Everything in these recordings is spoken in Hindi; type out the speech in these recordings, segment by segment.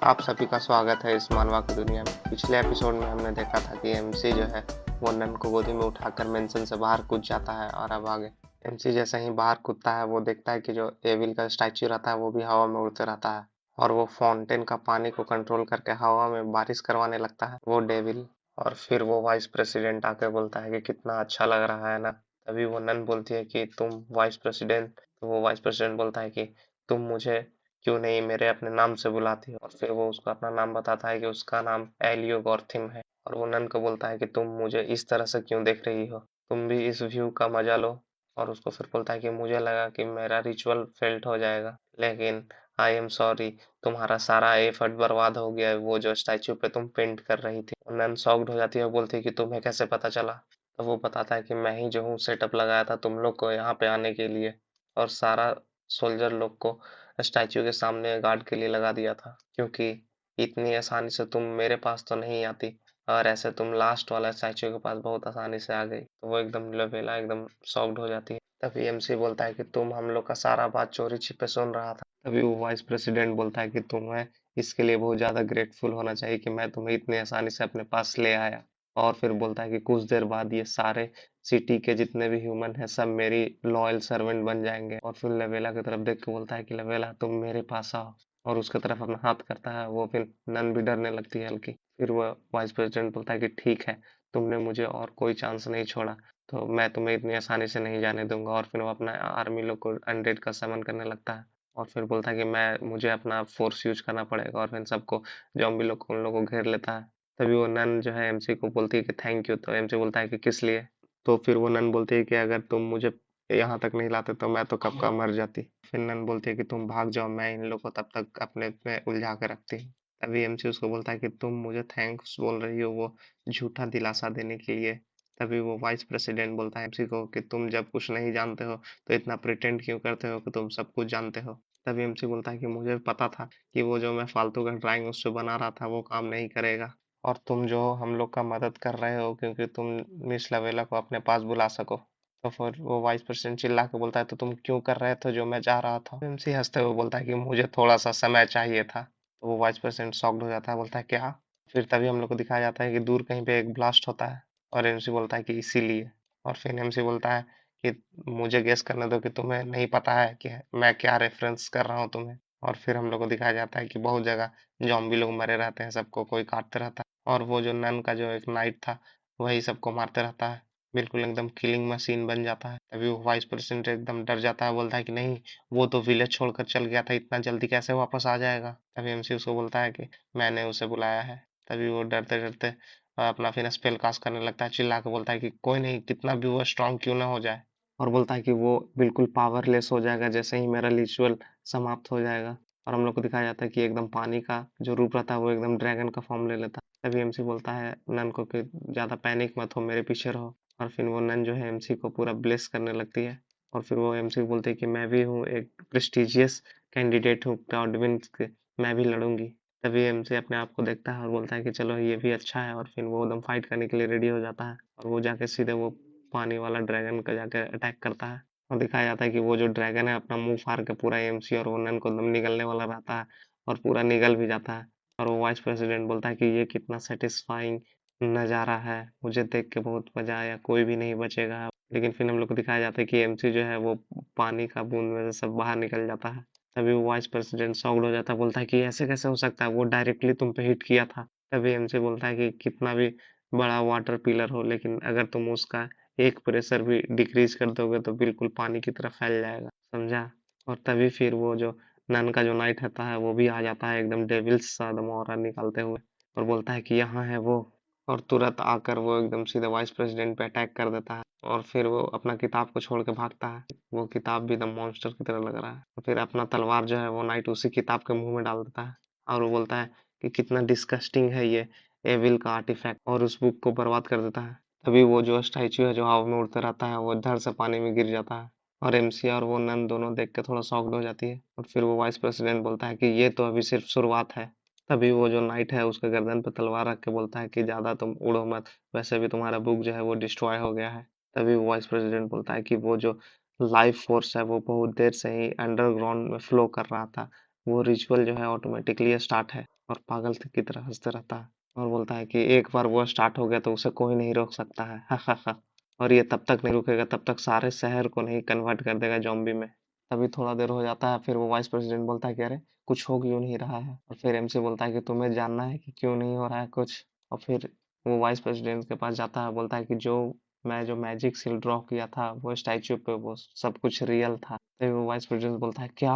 आप सभी का स्वागत है इस मानवा की दुनिया में। पिछले एपिसोड में हमने देखा था कि एमसी जो है वो नन को गोदी में उठाकर मेंशन से बाहर कूद जाता है और अब आगे एमसी जैसे ही बाहर कूदता है वो देखता है कि जो एविल का स्टैच्यू रहता है वो भी हवा में उड़ते रहता है और वो फाउंटेन का पानी को कंट्रोल करके हवा में बारिश करवाने लगता है वो डेविल। और फिर वो वाइस प्रेसिडेंट आके बोलता है कि कितना अच्छा लग रहा है ना। तभी वो नन बोलती है कि तुम वाइस प्रेसिडेंट, तो वो वाइस प्रेसिडेंट बोलता है कि तुम मुझे क्यों नहीं मेरे अपने नाम से बुलाती हो। और फिर वो उसको अपना नाम बताता है कि उसका नाम एलियो गॉर्थिम है और वो नन को बोलता है कि तुम मुझे इस तरह से क्यों देख रही हो, तुम भी इस व्यू का मजा लो। और उसको फिर बोलता है कि मुझे लगा कि मेरा रिचुअल फेल्ट हो जाएगा, लेकिन आई एम सॉरी, तुम्हारा सारा एफर्ट बर्बाद हो गया है वो जो स्टैचू पे तुम पेंट कर रही थी। और नन शॉक्ड हो जाती है और बोलती है कि तुम्हें कैसे पता चला। तो वो बताता है कि मैं ही जो हूँ सेटअप लगाया था तुम लोग को यहाँ पे आने के लिए, और सारा सोल्जर लोग को स्टैचू के सामने गार्ड के लिए लगा दिया था, क्योंकि इतनी आसानी से तुम मेरे पास तो नहीं आती और ऐसे तुम लास्ट वाला स्टैचू के पास बहुत आसानी से आ गई। तो वो एकदम लवेला एकदम शॉक्ड हो जाती है। तभी एमसी बोलता है कि तुम हम लोग का सारा बात चोरी छिपे सुन रहा था। तभी वो वाइस प्रेसिडेंट बोलता है कि तुम्हें इसके लिए बहुत ज्यादा ग्रेटफुल होना चाहिए कि मैं तुम्हें इतनी आसानी से अपने पास ले आया। और फिर बोलता है कि कुछ देर बाद ये सारे सिटी के जितने भी ह्यूमन हैं सब मेरी लॉयल सर्वेंट बन जाएंगे। और फिर लवेला की तरफ देख के बोलता है कि लवेला तुम मेरे पास आओ, और उसके तरफ अपना हाथ करता है। वो फिर नन भी डरने लगती है हल्की। फिर वो वाइस प्रेसिडेंट बोलता है कि ठीक है, तुमने मुझे और कोई चांस नहीं छोड़ा तो मैं तुम्हें इतनी आसानी से नहीं जाने दूंगा। और फिर वो अपना आर्मी लोग को अनडेड का समन करने लगता है और फिर बोलता है कि मैं मुझे अपना फोर्स यूज करना पड़ेगा। और फिर सबको जॉम्बी लोग को उन लोगों को घेर लेता है। तभी वो नन जो है एमसी को बोलती है कि थैंक यू। तो एमसी बोलता है कि किस लिए। तो फिर वो नन बोलती है कि अगर तुम मुझे यहाँ तक नहीं लाते तो मैं तो कब का मर जाती। फिर नन बोलती है कि तुम भाग जाओ, मैं इन लोगों को तब तक अपने में उलझा के रखती हूँ। तभी एमसी उसको बोलता है कि तुम मुझे थैंक्स बोल रही हो वो झूठा दिलासा देने के लिए। तभी वो वाइस प्रेसिडेंट बोलता है एमसी को कि तुम जब कुछ नहीं जानते हो तो इतना प्रिटेंड क्यों करते हो कि तुम सब कुछ जानते हो। तभी एमसी बोलता है कि मुझे पता था कि वो जो मैं फालतू का ड्राइंग उससे बना रहा था वो काम नहीं करेगा, और तुम जो हम लोग का मदद कर रहे हो क्योंकि तुम मिस लवेला को अपने पास बुला सको। तो फिर वो वाइस प्रेसिडेंट चिल्ला के बोलता है तो तुम क्यों कर रहे थे जो मैं जा रहा था। एमसी हंसते हुए बोलता है कि मुझे थोड़ा सा समय चाहिए था। तो वो वाइस प्रेसिडेंट शॉक्ड हो जाता है, बोलता है क्या। फिर तभी हम लोग को दिखाया जाता है कि दूर कहीं पे एक ब्लास्ट होता है और एमसी बोलता है कि इसीलिए। और फिर एमसी बोलता है कि मुझे गेस करने दो कि तुम्हें नहीं पता है कि मैं क्या रेफरेंस कर रहा हूँ तुम्हें। और फिर हम लोग को दिखाया जाता है कि बहुत जगह जॉम्बी लोग मरे रहते हैं, सबको कोई काटते रहता है और वो जो नन का जो एक नाइट था वही सबको मारते रहता है, बिल्कुल एकदम किलिंग मशीन बन जाता है। तभी वो वाइस प्रेसिडेंट एकदम डर जाता है, बोलता है कि नहीं, वो तो विलेज छोड़कर चल गया था, इतना जल्दी कैसे वापस आ जाएगा। तभी एमसी उसको बोलता है कि मैंने उसे बुलाया है। तभी वो डरते डरते अपना फिर स्पेल कास्ट करने लगता है, चिल्ला के बोलता है कि कोई नहीं, कितना भी वो स्ट्रांग क्यों ना हो जाए। और बोलता है कि वो बिल्कुल पावरलेस हो जाएगा जैसे ही मेरा रिचुअल समाप्त हो जाएगा। और हम लोग को दिखाया जाता है कि एकदम पानी का जो रूप रहता है वो एकदम ड्रैगन का फॉर्म ले लेता है। तभी एमसी बोलता है नन को कि ज्यादा पैनिक मत हो, मेरे पीछे रहो। और फिर वो नन जो है एमसी को पूरा ब्लेस करने लगती है। और फिर वो एमसी को बोलती है कि मैं भी हूँ एक प्रेस्टिजियस कैंडिडेट हूँ क्राउड के, मैं भी लड़ूंगी। तभी एमसी अपने आप को देखता है और बोलता है कि चलो ये भी अच्छा है। और फिर वो एकदम फाइट करने के लिए रेडी हो जाता है और वो जाके सीधे वो पानी वाला ड्रैगन का जाके अटैक करता है। और दिखाया जाता है कि वो जो ड्रैगन है अपना मुंह फाड़ के पूरा एमसी और ओनन को दम निगलने वाला रहता है और पूरा निगल भी जाता है। और वो वाइस प्रेसिडेंट बोलता है कि ये कितना सेटिस्फाइंग नज़ारा है, मुझे देख के बहुत मजा आया, कोई भी नहीं बचेगा। लेकिन फिर हम लोग को दिखाया जाता है कि एमसी जो है वो पानी का बूंद में से सब बाहर निकल जाता है। तभी वो वाइस प्रेसिडेंट शॉक्ड हो जाता है, बोलता है कि ऐसे कैसे हो सकता है, वो डायरेक्टली तुम पे हिट किया था। तभी एमसी बोलता है कि कितना भी बड़ा वाटर पिलर हो लेकिन अगर तुम उसका एक प्रेशर भी डिक्रीज कर दोगे तो बिल्कुल पानी की तरह फैल जाएगा, समझा। और तभी फिर वो जो नन का जो नाइट रहता है वो भी आ जाता है एकदम डेविल्स सा एकदम ऑरा निकालते हुए और बोलता है कि यहाँ है वो। और तुरंत आकर वो एकदम सीधे वाइस प्रेसिडेंट पे अटैक कर देता है और फिर वो अपना किताब को छोड़ के भागता है। वो किताब भी एकदम मॉन्स्टर की तरह लग रहा है। और फिर अपना तलवार जो है वो नाइट उसी किताब के मुंह में डाल देता है और वो बोलता है कि कितना डिस्गस्टिंग है ये एविल का आर्टिफैक्ट, और उस बुक को बर्बाद कर देता है। तभी वो जो स्टैचू है जो हवा में उड़ते रहता है वो धड़ से पानी में गिर जाता है और एमसी और वो नन दोनों देख के थोड़ा शॉक्ड हो जाती है। और फिर वो वाइस प्रेसिडेंट बोलता है कि ये तो अभी सिर्फ शुरुआत है। तभी वो जो नाइट है उसके गर्दन पे तलवार रख के बोलता है कि ज्यादा तुम उड़ो मत, वैसे भी तुम्हारा बुक जो है वो डिस्ट्रॉय हो गया है। तभी वो वाइस प्रेसिडेंट बोलता है कि वो जो लाइफ फोर्स है वो बहुत देर से ही अंडरग्राउंड में फ्लो कर रहा था, वो रिचुअल जो है ऑटोमेटिकली स्टार्ट है और पागल की तरह हंसते रहता है और बोलता है कि एक बार वो स्टार्ट हो गया तो उसे कोई नहीं रोक सकता है। हा हा हा। और ये तब तक नहीं रुकेगा, तब तक सारे शहर को नहीं कन्वर्ट कर देगा जॉम्बी में। तभी थोड़ा देर हो जाता है, फिर वो वाइस प्रेसिडेंट बोलता है कि अरे कुछ हो क्यों नहीं रहा है, और फिर एमसी बोलता है कि तुम्हें जानना है कि क्यों नहीं हो रहा है कुछ। और फिर वो वाइस प्रेसिडेंट के पास जाता है, बोलता है कि जो मैजिक सील ड्रॉ किया था वो स्टैचू पे, वो सब कुछ रियल था। तो वो वाइस प्रेसिडेंट बोलता है क्या,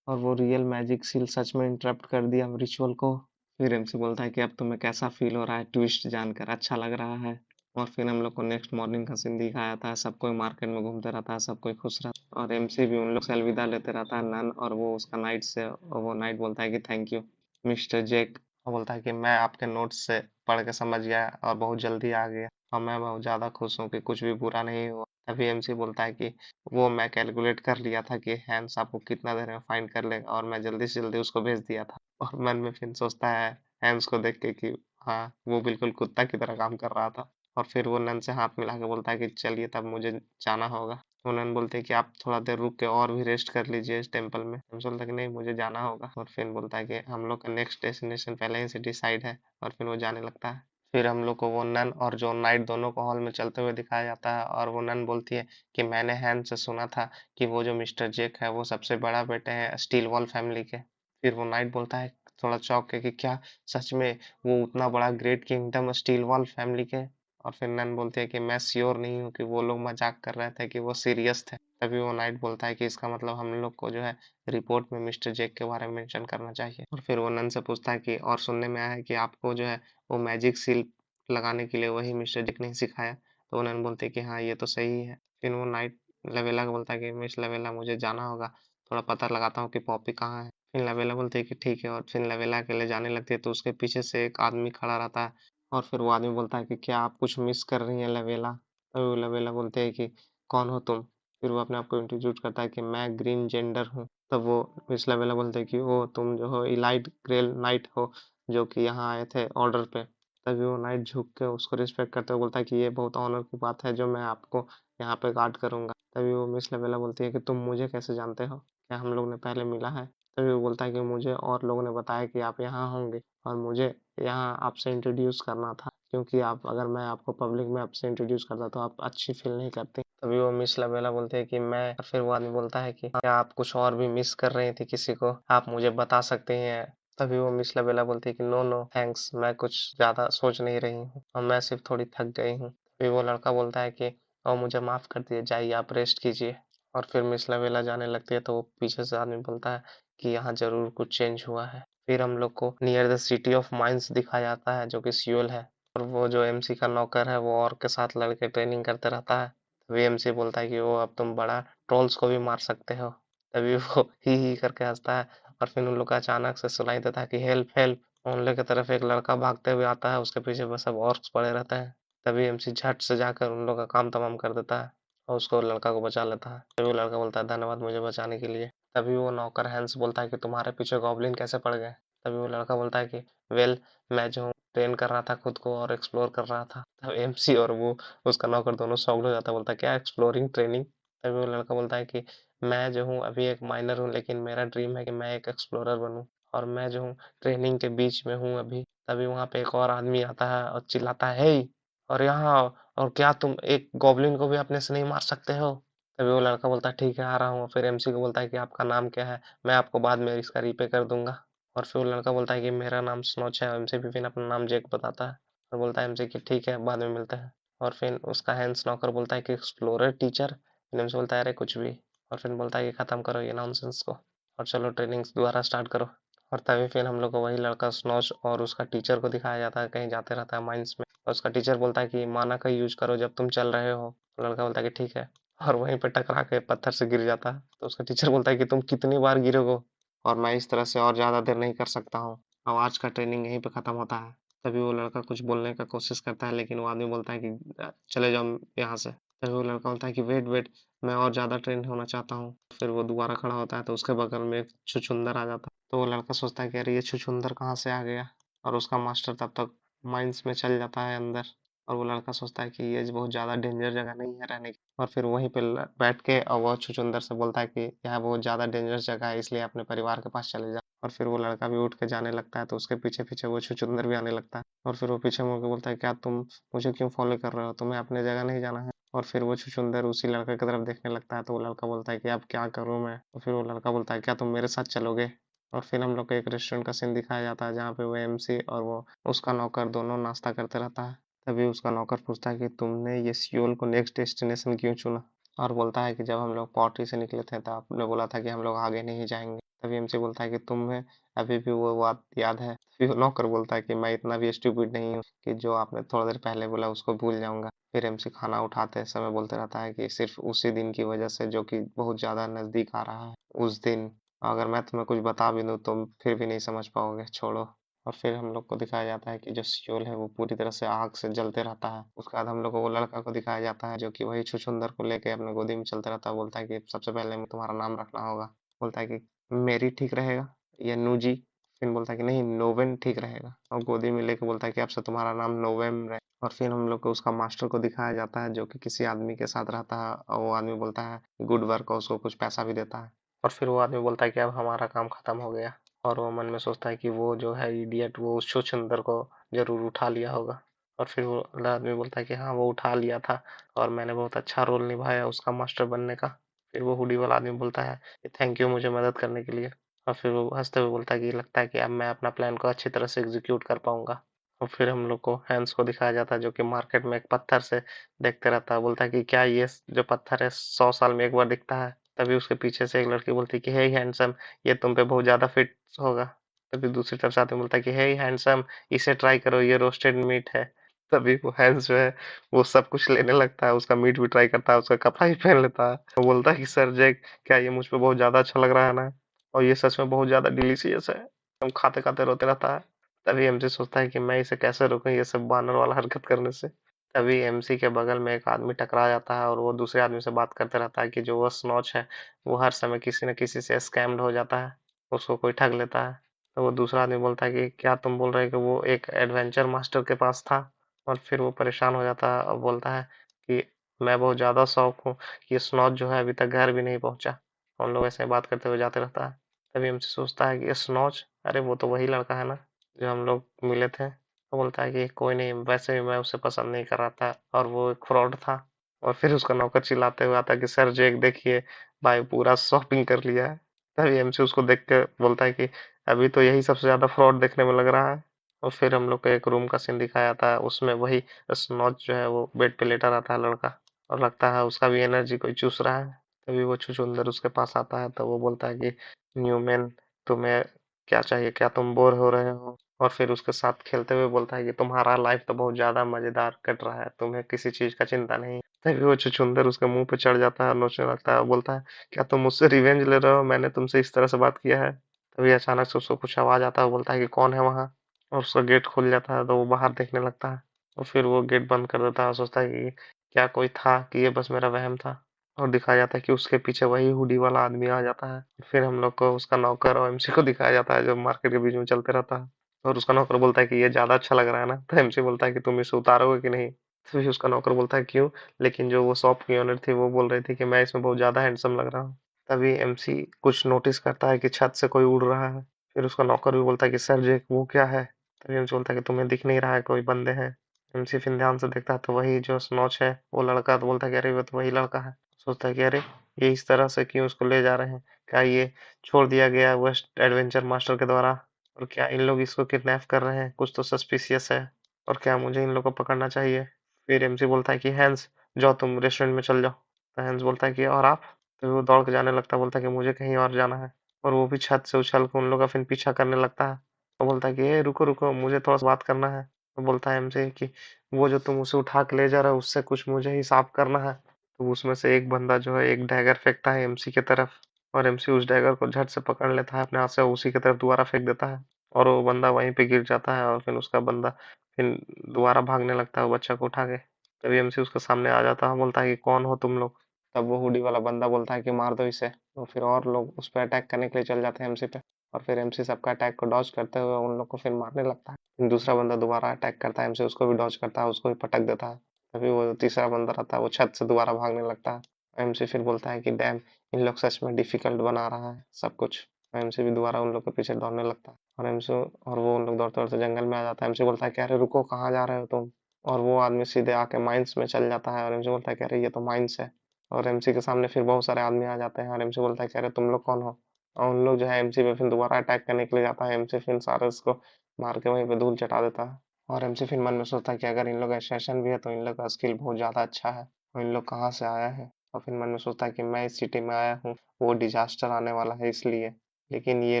और वो रियल मैजिक सील सच में इंटरप्ट कर दिया रिचुअल को। फिर एमसी बोलता है कि अब तुम्हें कैसा फील हो रहा है, ट्विस्ट जानकर अच्छा लग रहा है। और फिर हम लोग को नेक्स्ट मॉर्निंग का सीन दिखाया था, सब कोई मार्केट में घूमते रहता है, सब कोई खुश रहता है और एमसी भी उन लोग से अलविदा लेते रहता है नन, और वो उसका नाइट से, और वो नाइट बोलता है कि थैंक यू मिस्टर जेक। और बोलता है कि मैं आपके नोट्स से पढ़ के समझ गया और बहुत जल्दी आ गया और मैं बहुत ज़्यादा खुश हूँ कि कुछ भी बुरा नहीं हुआ। तभी एमसी बोलता है कि वो मैं कैलकुलेट कर लिया था कि हैंस आपको कितना देर में फाइंड कर लेगा और मैं जल्दी से जल्दी उसको भेज दिया था। और मन में फिर सोचता है हैंस को देख के कि हाँ, वो बिल्कुल कुत्ता की तरह काम कर रहा था। और फिर वो नन से हाथ मिला के बोलता है कि चलिए तब मुझे जाना होगा। तो नन बोलते हैं कि आप थोड़ा देर रुक के और भी रेस्ट कर लीजिए इस टेम्पल में। हम बोलता है कि नहीं मुझे जाना होगा। और फिर बोलता है कि हम लोग का नेक्स्ट डेस्टिनेशन पहले ही से डिसाइड है, और फिर वो जाने लगता है। फिर हम लोग को वो नन और जो नाइट दोनों को हॉल में चलते हुए दिखाया जाता है, और वो नन बोलती है कि मैंने हैन से सुना था कि वो जो मिस्टर जेक है वो सबसे बड़ा बेटे हैं स्टील वॉल फैमिली के। फिर वो नाइट बोलता है थोड़ा चौंक के कि क्या सच में वो उतना बड़ा great kingdom steel wall family के। और फिर नन बोलती है कि मैं श्योर नहीं हूँ कि वो लोग मजाक कर रहे थे कि वो सीरियस थे। तभी वो नाइट बोलता है कि इसका मतलब हम लोग को जो है रिपोर्ट में मिस्टर जेक के बारे में मेंशन करना चाहिए। और फिर वो नन से पूछता है कि और सुनने में आया है कि आपको जो है वो मैजिक सील लगाने के लिए वही मिस्टर जेक ने सिखाया। तो वो नन बोलती है कि हाँ ये तो सही है। फिर वो नाइट लवेला को बोलता है कि मिस लवेला मुझे जाना होगा, थोड़ा पता लगाता हूँ कि पॉपी कहाँ है। फिर लवेला बोलती है कि ठीक है, और फिर लवेला अकेले जाने लगती है तो उसके पीछे से एक आदमी खड़ा रहता है। और फिर वो आदमी बोलता है कि क्या आप कुछ मिस कर रही हैं लवेला। तो वो लवेला बोलते हैं कि कौन हो तुम। फिर वो अपने आप को इंट्रोड्यूस करता है कि मैं ग्रीन जेंडर हूँ। तब वो मिस लवेला बोलते हैं कि ओ तुम जो हो इलाइट ग्रेल नाइट हो जो कि यहाँ आए थे ऑर्डर पे। तभी वो नाइट झुक के उसको रिस्पेक्ट करते हुए बोलता है कि ये बहुत ऑनर की बात है जो मैं आपको यहाँ पे गार्ड करूंगा। तभी वो मिस लवेला बोलती है कि तुम मुझे कैसे जानते हो, क्या हम लोग ने पहले मिला है। तभी वो बोलता है कि मुझे और लोगों ने बताया कि आप यहाँ होंगे और मुझे यहाँ आपसे इंट्रोड्यूस करना था, क्योंकि आप अगर मैं आपको पब्लिक में आपसे इंट्रोड्यूस करता तो आप अच्छी फील नहीं करती। तभी वो मिस लबेला बोलते हैं कि मैं, और फिर वो आदमी बोलता है कि क्या आप कुछ और भी मिस कर रही थी किसी को, आप मुझे बता सकते हैं। तभी वो मिस लबेला बोलती है कि नो नो थैंक्स, मैं कुछ ज्यादा सोच नहीं रही हूँ और मैं सिर्फ थोड़ी थक गई हूँ। तभी वो लड़का बोलता है कि और मुझे माफ कर दिए, जाइए आप रेस्ट कीजिए। और फिर मिस लबेला जाने लगती है तो वो पीछे से आदमी बोलता है कि यहाँ जरूर कुछ चेंज हुआ है। फिर हम लोग को near the city of mines दिखाया जाता है जो कि सियोल है, और वो जो एमसी का नौकर है वो और के साथ लड़के ट्रेनिंग करते रहता है। तभी एमसी बोलता है कि वो अब तुम बड़ा ट्रोल्स को भी मार सकते हो। तभी वो ही करके हंसता है, और फिर उन लोग का अचानक से सुनाई देता है कि हेल्प हेल्प। उन लोग की तरफ एक लड़का भागते हुए आता है, उसके पीछे बस सब ऑर्क्स पड़े रहते हैं। तभी एमसी झट से जाकर उन लोग का काम तमाम कर देता है और उसको लड़का को बचा लेता है। तभी वो लड़का बोलता है धन्यवाद मुझे बचाने के लिए। तभी वो नौकर हैंस बोलता है कि तुम्हारे पीछे गॉब्लिन कैसे पड़ गए। तभी वो लड़का बोलता है कि वेल, मैं जो हूँ ट्रेन कर रहा था खुद को और एक्सप्लोर कर रहा था। तब एमसी और वो उसका नौकर दोनों शॉक्ड हो जाता है, बोलता है क्या एक्सप्लोरिंग ट्रेनिंग। तभी वो लड़का बोलता है कि मैं जो हूँ अभी एक माइनर हूँ, लेकिन मेरा ड्रीम है कि मैं एक एक्सप्लोरर बनूं, और मैं जो हूँ ट्रेनिंग के बीच में हूँ अभी। तभी वहां पे एक और आदमी आता है और चिल्लाता है हे, और यहाँ आओ, और क्या तुम एक गॉब्लिन को भी अपने से नहीं मार सकते हो। तभी वो लड़का बोलता है ठीक है आ रहा हूँ। फिर एमसी को बोलता है कि आपका नाम क्या है, मैं आपको बाद में इसका रीपे कर दूंगा। और फिर वो लड़का बोलता है कि मेरा नाम स्नोच है। एमसी भी फिर अपना नाम जेक बताता है और बोलता है एमसी कि ठीक है बाद में मिलते हैं। और फिर उसका हैंस नौकर बोलता है कि एक्सप्लोरर टीचर। एमसी बोलता है अरे कुछ भी। और फिर बोलता है कि खत्म करो ये नॉनसेंस को और चलो ट्रेनिंग दोबारा स्टार्ट करो। और तभी फिर हम लोग को वही लड़का स्नोच और उसका टीचर को दिखाया जाता है, कहीं जाते रहता है माइंस में, और उसका टीचर बोलता है कि माना का यूज करो जब तुम चल रहे हो। तो लड़का बोलता है कि ठीक है, और वहीं पे टकरा के पत्थर से गिर जाता है। तो उसका टीचर बोलता है कि तुम कितनी बार गिरोगे, और मैं इस तरह से और ज्यादा देर नहीं कर सकता हूँ, और आज का ट्रेनिंग यहीं पे खत्म होता है। तभी वो लड़का कुछ बोलने का कोशिश करता है, लेकिन वो आदमी बोलता है कि चले जाओ यहाँ से। तभी वो लड़का बोलता है कि वेट वेट, मैं और ज्यादा ट्रेन होना चाहता हूँ। फिर वो दोबारा खड़ा होता है तो उसके बगल में एक छुछुंदर आ जाता है। तो वो लड़का सोचता है कि अरे ये छुछुंदर कहाँ से आ गया, और उसका मास्टर तब तक माइंस में चल जाता है अंदर। और वो लड़का सोचता है कि ये बहुत ज्यादा डेंजर जगह नहीं है रहने की, और फिर वहीं पे बैठ के और वो छुछुंदर से बोलता है कि यह बहुत ज्यादा डेंजरस जगह है, इसलिए अपने परिवार के पास चले जाओ। और फिर वो लड़का भी उठ के जाने लगता है, तो उसके पीछे-पीछे वो छुछुंदर भी आने लगता है और फिर वो पीछे मुड़ के बोलता है, "क्या तुम मुझे क्यों फ़ॉलो कर रहे हो? तुम्हें अपनी जगह नहीं जाना है?" और फिर वो छुछुंदर उसी लड़के की तरफ देखने लगता है, तो वो लड़का बोलता है कि अब क्या करूँ मैं? तो फिर वो लड़का बोलता है, "क्या तुम मेरे साथ चलोगे?" और फिर हम लोग को एक रेस्टोरेंट का सीन दिखाया जाता है, जहाँ पे वो एमसी और वो उसका नौकर दोनों नाश्ता करते रहता है। तभी उसका नौकर पूछता है कि तुमने ये सियोल को नेक्स्ट डेस्टिनेशन क्यों चुना? और बोलता है कि जब हम लोग पॉटरी से निकले थे, तो आपने बोला था कि हम लोग आगे नहीं जाएँगे। तभी एमसी बोलता है कि तुम्हें अभी भी वो बात याद है? फिर वो नौकर बोलता है कि मैं इतना भी स्टूपिड नहीं हूँ कि जो आपने थोड़ा देर पहले बोला उसको भूल जाऊँगा। फिर एमसी खाना उठाते समय बोलते रहता है कि सिर्फ़ उसी दिन की वजह से, जो कि बहुत ज़्यादा नज़दीक आ रहा है, उस दिन अगर मैं तुम्हें कुछ बता भी दूँ तो फिर भी नहीं समझ पाओगे, छोड़ो। और फिर हम लोग को दिखाया जाता है कि जो सियोल है वो पूरी तरह से आग से जलते रहता है। उसके बाद हम लोग को वो लड़का को दिखाया जाता है, जो कि वही छुछुंदर को लेके अपने गोदी में चलता रहता है। बोलता है कि सबसे पहले तुम्हारा नाम रखना होगा। बोलता है कि मेरी ठीक रहेगा या नूजी? फिर बोलता है कि नहीं, नोवेन ठीक रहेगा, और गोदी में लेके बोलता है कि अब से तुम्हारा नाम नोवेम रहे। और फिर हम लोग को उसका मास्टर को दिखाया जाता है, जो कि किसी आदमी के साथ रहता है, और वो आदमी बोलता है गुड वर्क, और उसको कुछ पैसा भी देता है। और फिर वो आदमी बोलता है कि अब हमारा काम खत्म हो गया। और वो मन में सोचता है कि वो जो है इडियट, वो उस छुछुंदर को जरूर उठा लिया होगा। और फिर वो आदमी बोलता है कि हाँ, वो उठा लिया था और मैंने बहुत अच्छा रोल निभाया उसका मास्टर बनने का। फिर वो हुडी वाला आदमी बोलता है कि थैंक यू मुझे मदद करने के लिए। और फिर वो हंसते हुए बोलता है कि लगता है कि अब मैं अपना प्लान को अच्छी तरह से एग्जीक्यूट कर पाऊंगा। और फिर हम लोग को हैंस को दिखाया जाता है, जो कि मार्केट में एक पत्थर से देखते रहता है। बोलता है कि क्या ये जो पत्थर है 100 साल में एक बार दिखता है? तभी उसके पीछे से एक लड़की बोलती है कि हे हैंडसम, ये तुम पे बहुत ज्यादा फिट होगा। तभी दूसरी तरफ से आदमी बोलता है कि हे हैंडसम, इसे ट्राई करो, ये रोस्टेड मीट है। तभी वो हैंस जो है वो सब कुछ लेने लगता है, उसका मीट भी ट्राई करता है, उसका कपड़ा भी पहन लेता है। वो बोलता है कि सर जैक, क्या ये मुझ पे बहुत ज्यादा अच्छा लग रहा है ना? और ये सच में बहुत ज्यादा डिलीशियस है। हम खाते खाते रोते रहता है। तभी एमसी सोचता है कि मैं इसे कैसे रोकूं ये सब बानर वाला हरकत करने से। तभी एमसी के बगल में एक आदमी टकरा जाता है, और वो दूसरे आदमी से बात करते रहता है कि जो वो स्नॉच है, वो हर समय किसी न किसी से स्कैम्ड हो जाता है, उसको कोई ठग लेता है। तो वो दूसरा आदमी बोलता है कि क्या तुम बोल रहे हो कि वो एक एडवेंचर मास्टर के पास था? और फिर वो परेशान हो जाता है और बोलता है कि मैं बहुत ज़्यादा शौक हूँ कि स्नॉच जो है अभी तक घर भी नहीं पहुंचा। उन लोग ऐसे बात करते हुए जाते रहता है। तभी एमसी सोचता है कि स्नॉच, अरे वो तो वही लड़का है ना जो हम लोग मिले थे। वो बोलता है कि कोई नहीं, वैसे भी मैं उसे पसंद नहीं कर रहा था और वो एक फ्रॉड था। और फिर उसका नौकर चिल्लाते हुए आता है कि सर जेक देखिए, भाई पूरा शॉपिंग कर लिया है। तभी एमसी उसको देख के बोलता है कि अभी तो यही सबसे ज्यादा फ्रॉड देखने में लग रहा है। और फिर हम लोग को एक रूम का सीन दिखाया था, उसमें वही स्नॉच जो है वो बेड पे लेटा रहता है लड़का, और लगता है उसका भी एनर्जी कोई चूस रहा है। तभी वो छुछुंदर उसके पास आता है, तो वो बोलता है कि न्यूमैन, तुम्हें क्या चाहिए? क्या तुम बोर हो रहे हो? और फिर उसके साथ खेलते हुए बोलता है कि तुम्हारा लाइफ तो बहुत ज्यादा मजेदार कट रहा है, तुम्हें किसी चीज का चिंता नहीं। तभी वो छुछुंदर उसके मुंह पे चढ़ जाता है और नोचने लगता है और बोलता है क्या तुम मुझसे रिवेंज ले रहे हो? मैंने तुमसे इस तरह से बात किया है? तभी अचानक से उसको कुछ आवाज आता है, वो बोलता है कि कौन है वहां? और उसका गेट खुल जाता है, तो वो बाहर देखने लगता है। और फिर वो गेट बंद कर देता है और सोचता है कि क्या कोई था कि ये बस मेरा वहम था? और दिखाया जाता है कि उसके पीछे वही हुडी वाला आदमी आ जाता है। फिर हम लोग को उसका नौकर और एमसी को दिखाया जाता है, जो मार्केट के बीच में चलते रहता है। और उसका नौकर बोलता है कि ये ज्यादा अच्छा लग रहा है ना? तो एमसी बोलता है कि तुम इसे उतारोगे कि नहीं? तो फिर उसका नौकर बोलता है क्यों? लेकिन जो वो शॉप की ओनर थी वो बोल रही थी कि मैं इसमें बहुत ज्यादा हैंडसम लग रहा हूँ। तभी एमसी कुछ नोटिस करता है कि छत से कोई उड़ रहा है। फिर उसका नौकर भी बोलता है कि सर जी वो क्या है? तभी एमसी बोलता है कि तुम्हें दिख नहीं रहा है कोई बंदे हैं? एमसी फिर ध्यान से देखता है, तो वही जो स्नॉच है वो लड़का। तो बोलता है कि अरे वो तो वही लड़का है। सोचता है कि अरे ये इस तरह से क्यों उसको ले जा रहे हैं? क्या ये छोड़ दिया गया वेस्ट एडवेंचर मास्टर के द्वारा? और क्या इन लोग इसको किडनैप कर रहे हैं? कुछ तो सस्पिशियस है। और क्या मुझे इन लोग को पकड़ना चाहिए? फिर एमसी बोलता है कि हैंस, जाओ तुम रेस्टोरेंट में चल जाओ। तो हैंस बोलता है कि और आप? तो वो दौड़ के जाने लगता है, बोलता है कि मुझे कहीं और जाना है। और वो भी छत से उछल के उन लोग का फिर पीछा करने लगता है। वो बोलता है कि ए रुको रुको, मुझे थोड़ा सा बात करना है। तो बोलता है एमसी कि वो जो तुम उसे उठा के ले जा रहे हो उससे कुछ मुझे हिसाब करना है। तो उसमें से एक बंदा जो है एक डैगर फेंकता है एमसी की तरफ, और एमसी उस डैगर को झट से पकड़ लेता है अपने हाथ से, उसी की तरफ दोबारा फेंक देता है। और वो बंदा वहीं पे गिर जाता है, और फिर उसका बंदा फिर दोबारा भागने लगता है वो बच्चा को उठा के। तभी एमसी उसके सामने आ जाता है, बोलता है कि कौन हो तुम लोग? तब वो हुडी वाला बंदा बोलता है कि मार दो इसे। तो फिर और लोग उस पर अटैक करने के लिए चल जाते हैं एमसी पे, और फिर एमसी सबका अटैक को डॉज करते हुए उन लोग को फिर मारने लगता है। फिर दूसरा बंदा दोबारा अटैक करता है एमसी, उसको भी डॉज करता है, उसको भी पटक देता है। तभी वो तीसरा बंदा रहता है वो छत से दोबारा भागने लगता है। एमसी फिर बोलता है कि डैम, इन लोग सच में डिफिकल्ट बना रहा है सब कुछ। एमसी भी दोबारा उन लोग के पीछे दौड़ने लगता है और एमसी और वो उन लोग दौड़ते-दौड़ते जंगल में आ जाता है। एमसी बोलता है कि अरे रुको, कहाँ जा रहे हो तुम? और वो आदमी सीधे आके माइंस में चल जाता है और एमसी बोलता है कि अरे ये तो माइंस है। और एमसी के सामने फिर बहुत सारे आदमी आ जाते हैं और एमसी बोलता है कि अरे तुम लोग कौन हो? और उन लोग जो है एमसी पे फिर दोबारा अटैक करने के लिए जाता है। एमसी फिर सारे उसको मार के वहीं पे धूल चटा देता है और एमसी फिर मन में सोचता है कि अगर इन लोग असैसिन भी है तो इन लोग का स्किल बहुत ज़्यादा अच्छा है और इन लोग कहाँ से आया है? और फिर मन में सोचता है कि मैं इस सिटी में आया हूँ, वो डिजास्टर आने वाला है इसलिए। लेकिन ये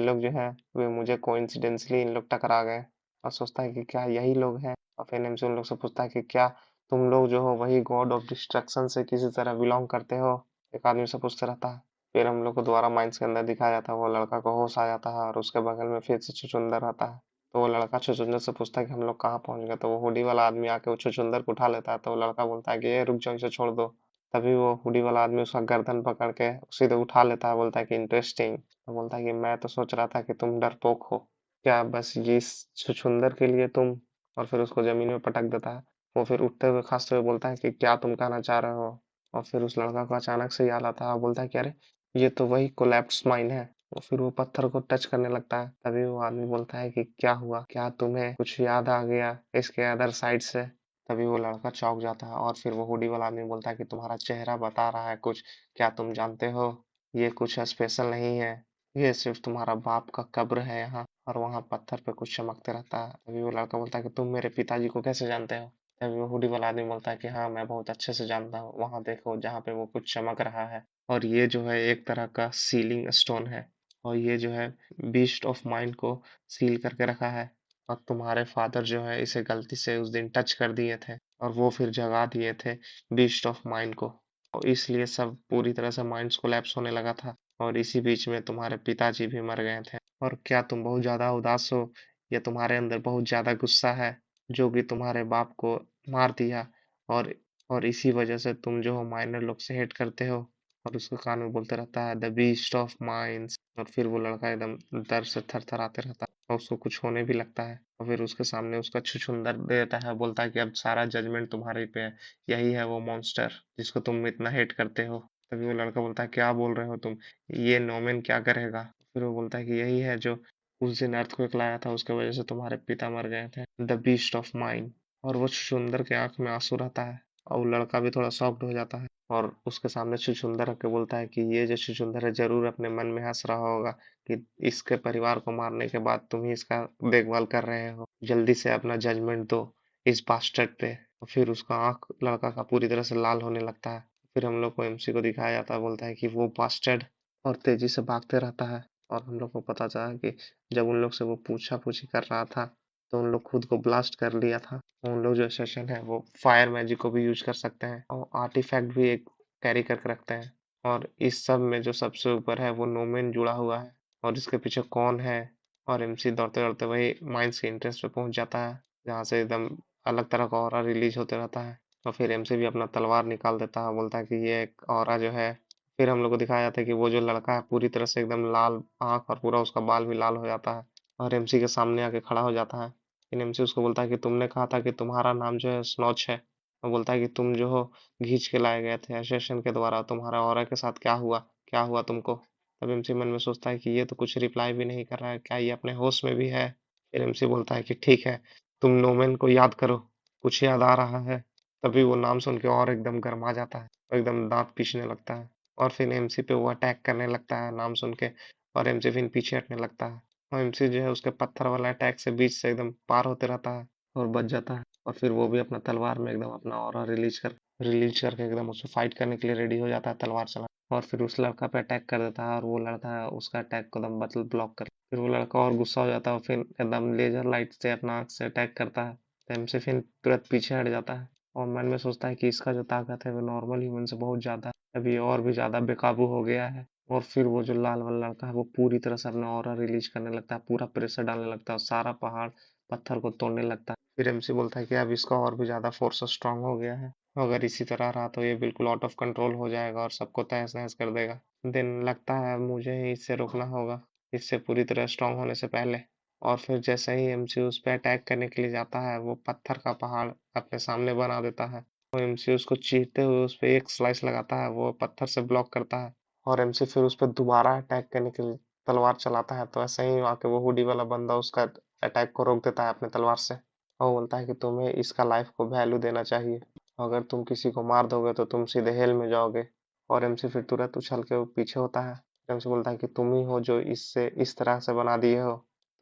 लोग जो है वे मुझे कोइंसिडेंटली इन लोग टकरा गए और सोचता है कि क्या यही लोग हैं? और फिर एमसी उन लोग से पूछता है कि क्या तुम लोग जो हो वही गॉड ऑफ डिस्ट्रक्शन से किसी तरह बिलोंग करते हो? एक आदमी से पूछते रहता है। फिर हम लोग को दोबारा माइंस के अंदर दिखाया जाता है, वो लड़का को होश आ जाता है और उसके बगल में फिर से छुछुंदर आता है। तो वो लड़का छुछुंदर से पूछता है कि हम लोग कहाँ पहुंच गए? तो वो हुडी वाला आदमी आके वो छुछुंदर को उठा लेता है। तो वो लड़का बोलता है कि ये रुक जाओ, इसे छोड़ दो। तभी वो हुडी वाला आदमी उसका गर्दन पकड़ के सीधे उठा लेता है, बोलता है कि इंटरेस्टिंग। तो बोलता है कि मैं तो सोच रहा था कि तुम डरपोक हो, क्या बस ये इस छुछुंदर के लिए तुम? और फिर उसको जमीन में पटक देता है। वो फिर उठते हुए खांसते हुए बोलता है कि क्या तुम कहना चाह रहे हो? और फिर उस लड़का को अचानक से याद आता है और बोलता है कि अरे ये तो वही कोलैप्स माइन है। और फिर वो पत्थर को टच करने लगता है। तभी वो आदमी बोलता है कि क्या हुआ, क्या तुम्हें कुछ याद आ गया इसके अदर साइड से? तभी वो लड़का चौंक जाता है और फिर वो हुडी वाला आदमी बोलता है कि तुम्हारा चेहरा बता रहा है कुछ, क्या तुम जानते हो ये कुछ स्पेशल नहीं है, ये सिर्फ तुम्हारा बाप का कब्र है यहाँ, और वहाँ पत्थर पे कुछ चमकते रहता है। तभी वो लड़का बोलता है कि तुम मेरे पिताजी को कैसे जानते हो? तभी वो हुडी वाला आदमी बोलता है कि हाँ मैं बहुत अच्छे से जानता हूँ, वहाँ देखो जहाँ पे वो कुछ चमक रहा है और ये जो है एक तरह का सीलिंग स्टोन है और ये जो है बीस्ट ऑफ माइंड को सील करके रखा है और तुम्हारे फादर जो है इसे गलती से उस दिन टच कर दिए थे और वो फिर जगा दिए थे बीस्ट ऑफ माइंड को, और इसलिए सब पूरी तरह से माइंड्स कोलैप्स होने लगा था और इसी बीच में तुम्हारे पिताजी भी मर गए थे। और क्या तुम बहुत ज्यादा उदास हो या तुम्हारे अंदर बहुत ज्यादा गुस्सा है जो कि तुम्हारे बाप को मार दिया, और और इसी वजह से तुम जो हो माइनर लोग से हेट करते हो? और उसके कान में बोलते रहता है द बीस्ट ऑफ माइंड्स। और फिर वो लड़का एकदम डर से थरथराते रहता है और उसको कुछ होने भी लगता है और फिर उसके सामने उसका छुछुंदर दे देता है, बोलता है कि अब सारा जजमेंट तुम्हारे पे है, यही है वो मॉन्स्टर जिसको तुम इतना हेट करते हो। तभी वो लड़का बोलता है क्या बोल रहे हो तुम, ये नोमेन क्या करेगा? फिर वो बोलता है कि यही है जो उस दिन अर्थक्वेक लाया था, उसके वजह से तुम्हारे पिता मर गए थे, द बीस्ट ऑफ माइंड। और वो छुछुंदर के आंख में आंसू रहता है और वो लड़का भी थोड़ा शॉक्ड हो जाता है और उसके सामने छुछुंदर रख के बोलता है कि ये जो छुछुंदर है जरूर अपने मन में हंस रहा होगा कि इसके परिवार को मारने के बाद तुम ही इसका देखभाल कर रहे हो, जल्दी से अपना जजमेंट दो इस बास्टर्ड पे। और फिर उसका आंख लड़का का पूरी तरह से लाल होने लगता है। फिर हम लोग को एमसी को दिखाया जाता है, बोलता है कि वो बास्टर्ड, और तेजी से भागते रहता है। और हम लोग को पता चला कि जब उन लोग से वो पूछा पूछी कर रहा था तो उन लोग खुद को ब्लास्ट कर लिया था। उन लोग जो सेशन है वो फायर मैजिक को भी यूज कर सकते हैं और आर्टिफैक्ट भी एक कैरी करके रखते हैं। और इस सब में जो सबसे ऊपर है वो नोमेन जुड़ा हुआ है और इसके पीछे कौन है? और एमसी दौड़ते दौड़ते वही माइंस के इंटरेस्ट पे पहुंच जाता है जहाँ से एकदम अलग तरह का ऑरा रिलीज होते रहता है। और फिर एमसी भी अपना तलवार निकाल देता है, बोलता है कि ये एक ऑरा जो है। फिर हम लोग को दिखाया जाता है कि वो जो लड़का है पूरी तरह से एकदम लाल आंख और पूरा उसका बाल भी लाल हो जाता है और एमसी के सामने आके खड़ा हो जाता है। फिर एमसी उसको बोलता है कि तुमने कहा था कि तुम्हारा नाम जो है स्नॉच है। वो बोलता है कि तुम जो हो खींच के लाए गए थे एसेशन के द्वारा, तुम्हारा ऑरा के साथ क्या हुआ, क्या हुआ तुमको? तब एमसी मन में सोचता है कि ये तो कुछ रिप्लाई भी नहीं कर रहा है, क्या ये अपने होश में भी है? फिर एमसी बोलता है कि ठीक है, तुम नोमेन को याद करो, कुछ याद आ रहा है? तभी वो नाम सुन के और एकदम गर्मा जाता है और एकदम दांत पीसने लगता है और फिर एमसी पे वो अटैक करने लगता है नाम सुन के, और एमसी फिर पीछे हटने लगता है और एमसी जो है उसके पत्थर वाला अटैक से बीच से एकदम पार होते रहता है और बच जाता है। और फिर वो भी अपना तलवार में एकदम अपना ऑरा रिलीज करके एकदम उससे फाइट करने के लिए रेडी हो जाता है तलवार चला, और फिर उस लड़का पे अटैक कर देता है और वो लड़का उसका अटैक को एकदम बदल ब्लॉक कर, फिर वो लड़का और गुस्सा हो जाता है और फिर एकदम लेजर लाइट से अपना आँख से अटैक करता है। तो एमसी फिर तुरंत पीछे हट जाता है और मन में सोचता है कि इसका जो ताकत है वो नॉर्मल ह्यूमन से बहुत ज्यादा है, अभी और भी ज्यादा बेकाबू हो गया है। और फिर वो जो लाल वाला लड़का है वो पूरी तरह से अपना ऑरा रिलीज करने लगता है, पूरा प्रेशर डालने लगता है और सारा पहाड़ पत्थर को तोड़ने लगता है। फिर एमसी बोलता है कि अब इसका और भी ज्यादा फोर्स स्ट्रांग हो गया है, अगर इसी तरह रहा तो ये बिल्कुल आउट ऑफ कंट्रोल हो जाएगा और सबको तहस नहस कर देगा। दिन लगता है मुझे ही इससे रोकना होगा, इससे पूरी तरह स्ट्रांग होने से पहले। और फिर जैसे ही एमसी उस पे अटैक करने के लिए जाता है वो पत्थर का पहाड़ अपने सामने बना देता है। वो एमसी उसको चीरते हुए उस पे एक स्लाइस लगाता है, वो पत्थर से ब्लॉक करता है और एमसी फिर उस पर दोबारा अटैक करने के लिए तलवार चलाता है तो ऐसे ही आके वो हुडी वाला बंदा उसका अटैक को रोक देता है अपने तलवार से और बोलता है कि तुम्हें इसका लाइफ को वैल्यू देना चाहिए। अगर तुम किसी को मार दोगे तो तुम सीधे हेल में जाओगे। और एमसी फिर तुरंत उछल के वो पीछे होता है। एमसी बोलता है कि तुम ही हो जो इससे इस तरह से बना दिए हो।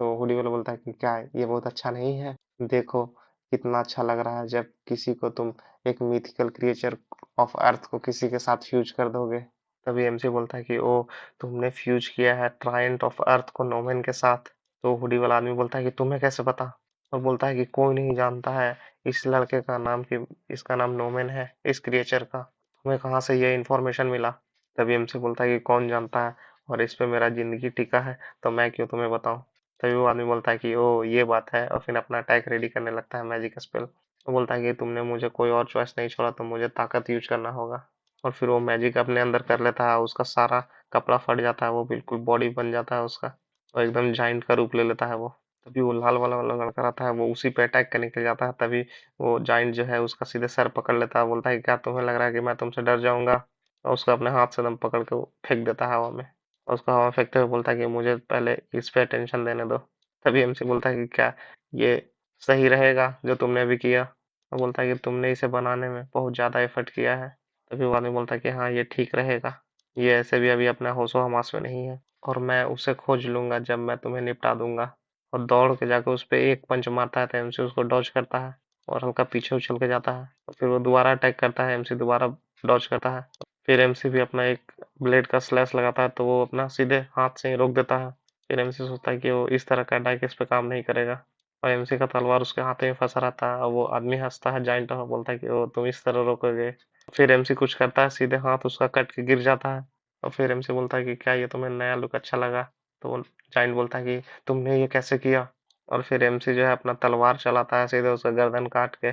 तो हुडी वाला बोलता है कि क्या है, ये बहुत अच्छा नहीं है। देखो कितना अच्छा लग रहा है जब किसी को तुम एक मिथिकल क्रिएचर ऑफ अर्थ को किसी के साथ फ्यूज कर दोगे। तभी एमसी बोलता है कि ओ तुमने फ्यूज किया है ट्रायंट ऑफ अर्थ को नोमेन के साथ। तो हुडी वाला आदमी बोलता है कि तुम्हें कैसे पता। और बोलता है कि कोई नहीं जानता है इस लड़के का नाम कि इसका नाम नोमेन है इस क्रिएचर का। तुम्हें कहाँ से ये इन्फॉर्मेशन मिला। तभी एमसी बोलता है कि कौन जानता है और इस पे मेरा जिंदगी टिका है तो मैं क्यों तुम्हें बताऊं। तभी वो आदमी बोलता है कि ओ ये बात है और फिर अपना अटैक रेडी करने लगता है मैजिक स्पेल। वो बोलता है कि तुमने मुझे कोई और चॉइस नहीं छोड़ा तो मुझे ताकत यूज करना होगा। और फिर वो मैजिक अपने अंदर कर लेता है उसका सारा कपड़ा फट जाता है वो बिल्कुल बॉडी बन जाता है उसका और एकदम जाइंट का रूप ले लेता है वो। तभी वो लाल वाला लड़का रहता है वो उसी पे अटैक करने के लिए जाता है तभी वो जाइंट जो है उसका सीधे सर पकड़ लेता है बोलता है कि क्या तुम्हें लग रहा है कि मैं तुमसे डर जाऊंगा। और उसको अपने हाथ से दम पकड़ के वो फेंक देता है हवा में। और उसको हवा में फेंकते हुए बोलता है कि मुझे पहले इस पे अटेंशन देने दो। तभी एमसी बोलता है कि क्या ये सही रहेगा जो तुमने अभी किया। और बोलता है कि तुमने इसे बनाने में बहुत ज्यादा एफर्ट किया है। तभी वो आदमी बोलता है कि हाँ ये ठीक रहेगा। ये ऐसे भी अभी अपना होशो हवास में नहीं है और मैं उसे खोज लूंगा जब मैं तुम्हें निपटा दूंगा। और दौड़ के जाकर उस पे एक पंच मारता है तो एमसी उसको डॉज करता है और हल्का पीछे उछल के जाता है और फिर वो दोबारा अटैक करता है एमसी दोबारा डॉज करता है। फिर एमसी भी अपना एक ब्लेड का स्लैश लगाता है तो वो अपना सीधे हाथ से ही रोक देता है। फिर एमसी सोचता है कि वो इस तरह का अटैक इस पे काम नहीं करेगा और एमसी का तलवार उसके हाथ में फंसा रहता है और वो आदमी हंसता है जाइंट और बोलता है कि वो तुम इस तरह रोकोगे। फिर एमसी कुछ करता है सीधे हाथ उसका कट के गिर जाता है और फिर एमसी बोलता है कि क्या ये तुम्हें नया लुक अच्छा लगा। तो वो जाइंट बोलता है कि तुमने ये कैसे किया। और फिर एमसी जो है अपना तलवार चलाता है सीधे उसका गर्दन काट के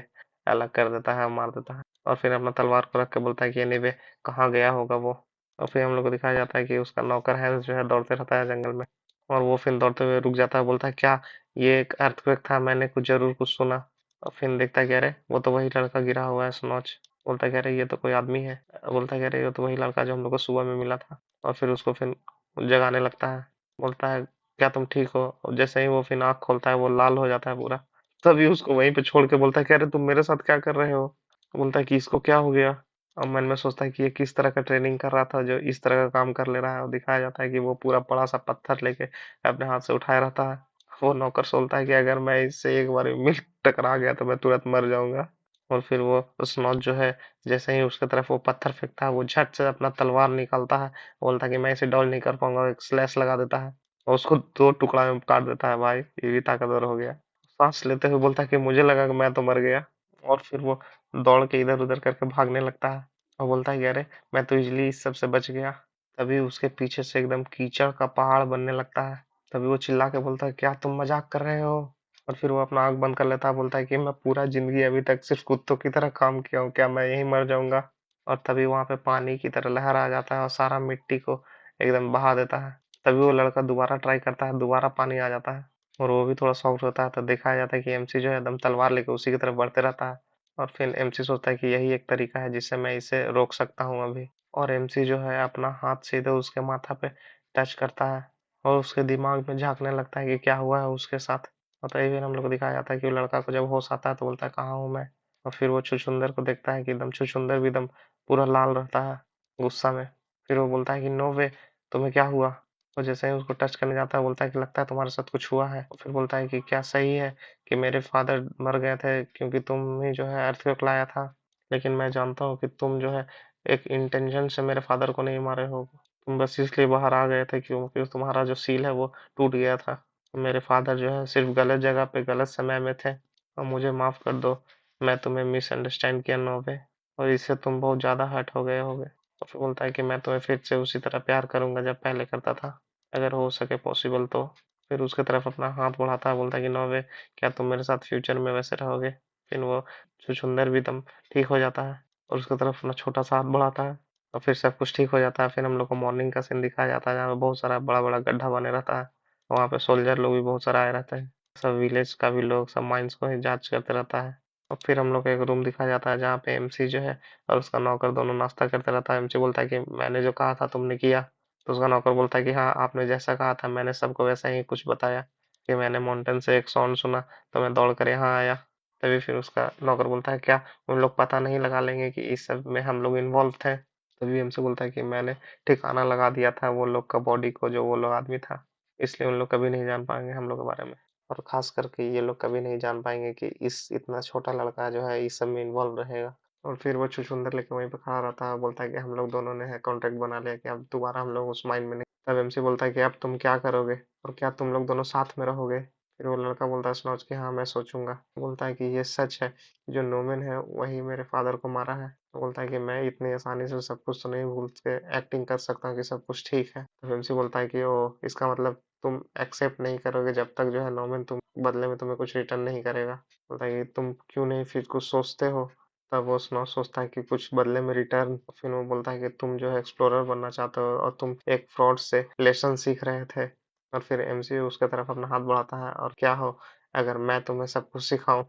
अलग कर देता है मार देता है। और फिर अपना तलवार को रख के बोलता है कि एनीवे कहाँ गया होगा वो। और फिर हम लोग को दिखाया जाता है कि उसका नौकर हैंस जो है दौड़ते रहता है जंगल में और वो फिर दौड़ते हुए रुक जाता है बोलता है क्या ये एक अर्थक्वेक था मैंने कुछ जरूर कुछ सुना। और फिर देखता है कि अरे वो तो वही लड़का गिरा हुआ है स्नॉच। बोलता है कि अरे ये तो कोई आदमी है। बोलता है कि अरे ये तो वही लड़का जो हम लोग को सुबह में मिला था। और फिर उसको फिर जगाने लगता है। बोलता है क्या तुम ठीक हो। और जैसे ही वो फिर आँख खोलता है वो लाल हो जाता है पूरा। तभी उसको वहीं पे छोड़ के बोलता है कि अरे तुम मेरे साथ क्या कर रहे हो। बोलता है कि इसको क्या हो गया। और मन में सोचता है कि ये किस तरह का ट्रेनिंग कर रहा था जो इस तरह का काम कर ले रहा है और दिखाया जाता है कि वो पूरा बड़ा सा पत्थर लेके अपने हाथ से उठाए रहता है। वो नौकर सोचता है कि अगर मैं इससे एक बार मिल टकरा गया तो मैं तुरंत मर जाऊंगा। और फिर वो स्नॉच जो है जैसे ही उसके तरफ वो पत्थर फेंकता है वो झट से अपना तलवार निकालता है। बोलता है कि मैं इसे डॉल नहीं कर पाऊंगा एक स्लैश लगा देता है और उसको दो टुकड़ा में काट देता है। भाई ये भी ताकतवर हो गया। सांस लेते हुए बोलता है कि मुझे लगा कि मैं तो मर गया। और फिर वो दौड़ के इधर उधर करके भागने लगता है और बोलता है कि अरे मैं तो इजली इस सब से बच गया। तभी उसके पीछे से एकदम कीचड़ का पहाड़ बनने लगता है। तभी वो चिल्ला के बोलता है क्या तुम मजाक कर रहे हो। और फिर वो अपना आंख बंद कर लेता है बोलता है कि मैं पूरा जिंदगी अभी तक सिर्फ कुत्तों की तरह काम किया हूँ क्या मैं यहीं मर जाऊंगा। और तभी वहां पे पानी की तरह लहर आ जाता है और सारा मिट्टी को एकदम बहा देता है। तभी वो लड़का दोबारा ट्राई करता है दोबारा पानी आ जाता है और वो भी थोड़ा सॉफ्ट होता है तो दिखाया जाता है कि एमसी जो है एकदम तलवार लेके उसी की तरफ बढ़ते रहता है। और फिर एमसी सोचता है कि यही एक तरीका है जिससे मैं इसे रोक सकता हूँ अभी। और एमसी जो है अपना हाथ सीधे उसके माथा पे टच करता है और उसके दिमाग में झांकने लगता है कि क्या हुआ है उसके साथ। और तभी फिर हम लोग को दिखाया जाता है कि वो लड़का को जब होश आता है तो बोलता है कहाँ हूँ मैं। और फिर वो छुछुंदर को देखता है कि एकदम छुछुंदर भी एकदम पूरा लाल रहता है गुस्सा में। फिर वो बोलता है कि नो वे तुम्हें क्या हुआ। और जैसे ही उसको टच करने जाता है बोलता है कि लगता है तुम्हारे साथ कुछ हुआ है। और फिर बोलता है कि क्या सही है कि मेरे फादर मर गए थे क्योंकि तुम ही जो है अर्थक्वेक लाया था। लेकिन मैं जानता हूँ कि तुम जो है एक इंटेंशन से मेरे फादर को नहीं मारे हो। तुम बस इसलिए बाहर आ गए थे क्योंकि तुम्हारा जो सील है वो टूट गया था। मेरे फादर जो है सिर्फ गलत जगह पे गलत समय में थे और मुझे माफ कर दो। मैं तुम्हें मिसअंडरस्टैंड किया नोबे और इससे तुम बहुत ज्यादा हर्ट हो गए होगे। और फिर बोलता है कि मैं तुम्हें फिर से उसी तरह प्यार करूंगा जब पहले करता था अगर हो सके पॉसिबल तो। फिर उसके तरफ अपना हाथ बढ़ाता है बोलता है कि नोबे क्या तुम मेरे साथ फ्यूचर में वैसे रहोगे। फिर वो छुछुंदर भी दम ठीक हो जाता है और उसकी तरफ अपना छोटा सा हाथ बढ़ाता है और फिर सब कुछ ठीक हो जाता है। फिर हम लोग को मॉर्निंग का सीन दिखाया जाता है जहाँ पे बहुत सारा बड़ा बड़ा गड्ढा बने रहता है। वहाँ पे सोल्जर लोग भी बहुत सारा आए रहते हैं। सब विलेज का भी लोग सब माइंस को ही जांच करते रहता है। और फिर हम लोग को एक रूम दिखाया जाता है जहाँ पे एमसी जो है और उसका नौकर दोनों नाश्ता करते रहता है। एमसी बोलता है कि मैंने जो कहा था तुमने किया। तो उसका नौकर बोलता है कि हाँ, आपने जैसा कहा था मैंने सबको वैसा ही कुछ बताया कि मैंने माउंटेन से एक साउंड सुना तो मैं दौड़ कर यहाँ आया। तभी फिर उसका नौकर बोलता है क्या उन लोग पता नहीं लगा लेंगे कि इस सब में हम लोग इन्वॉल्व थे? तभी एमसी बोलता है कि मैंने ठिकाना लगा दिया था वो लोग का बॉडी को जो वो लोग आदमी था, इसलिए उन लोग कभी नहीं जान पाएंगे हम लोग के बारे में। और खास करके ये लोग कभी नहीं जान पाएंगे कि इस इतना छोटा लड़का जो है इस सब में इन्वॉल्व रहेगा। और फिर वो छुछुंदर लेके वहीं पे खड़ा रहता है, बोलता है कि हम लोग दोनों ने है कॉन्ट्रैक्ट बना लिया कि अब दोबारा हम लोग उस माइन में नहीं। तब एमसी बोलता है कि अब तुम क्या करोगे और क्या तुम लोग दोनों साथ में रहोगे? फिर वो लड़का बोलता है स्नोच कि हाँ मैं सोचूंगा। बोलता है कि ये सच है, जो नोमैन है वही मेरे फादर को मारा है। तो बोलता है कि मैं इतनी आसानी से सब कुछ तो नहीं भूल के एक्टिंग कर सकता हूँ कि सब कुछ ठीक है। तो एमसी बोलता है कि ओ इसका मतलब तुम एक्सेप्ट नहीं करोगे जब तक जो है नोमैन तुम बदले में तुम्हें कुछ रिटर्न नहीं करेगा। बोलता है कि तुम क्यों नहीं फिर कुछ सोचते हो? तब वो स्नो सोचता है कि कुछ बदले में रिटर्न। फिर वो बोलता है कि तुम जो है एक्सप्लोरर बनना चाहते हो और तुम एक फ्रॉड से लेसन सीख रहे थे। और फिर एमसीयू उसके तरफ अपना हाथ बढ़ाता है और क्या हो अगर मैं तुम्हें सब कुछ सिखाऊं।